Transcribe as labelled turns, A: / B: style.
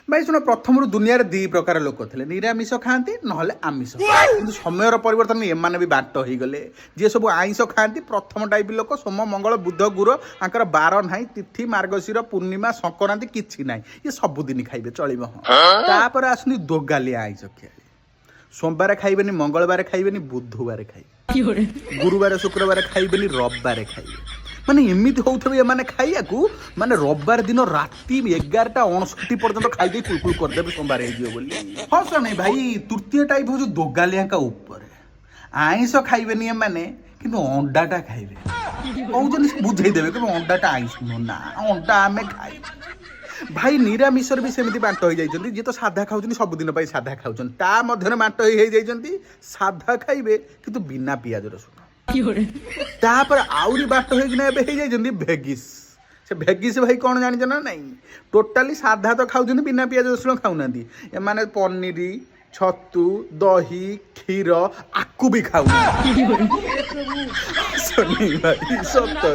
A: भाई शुण प्रथम दुनिया दी प्रकार लोक थे निरामिष खाती ना आमिष कि समय परिवर्तन एम भी बाट हो गले जी सब आइष खाती प्रथम टाइप लोक सोम मंगल बुध गुर आंकर बार ना तिथि मार्गशीर पूर्णिमा संक्रांति किसी ना ये सबुदिन खाइबे चलो तापर आसनी दोगाली आइष खिया सोमवार खाइबेनि मंगलवार खाइबेनि बुधवार खाइबे गुरुवार शुक्रवार खाइबेनि रविवार खाइबे माने एमती होउथबे माने खाइया को माने रविवार दिन राति 11:59 पर्यंत खाई दे कुलकुल कर देबे सोमवार हे जियो बोली हस नहीं भाई तृतीय टाइप हो जो दोगालिया का ऊपर आइंस खाइबेनि माने किंतु अंडाटा खाइबे कहउजन बुझाई देबे कि अंडाटा आइंस ना अंडा आमे खाइ भाई निरामिषर भी सेमती बांट हो जाइछन्ती जे तो साधा खाउछन्ती सब दिन पाई साधा खाउछन्ती ता मध्यरे बांट हो जाइछन्ती साधा खाइबे किंतु बिना पियाज रसुन तापर आउरी बाट हो जाइछन्ती भेगिस से भेगिस भाई कौन जानिछ ना नहीं टोटाली साधा तो खाउछन्ती बिना पियाज रसुन खाउनांती ए माने पनीर छतु दही क्षीर आकु भी खाउनांती सुनी भाई सत्तर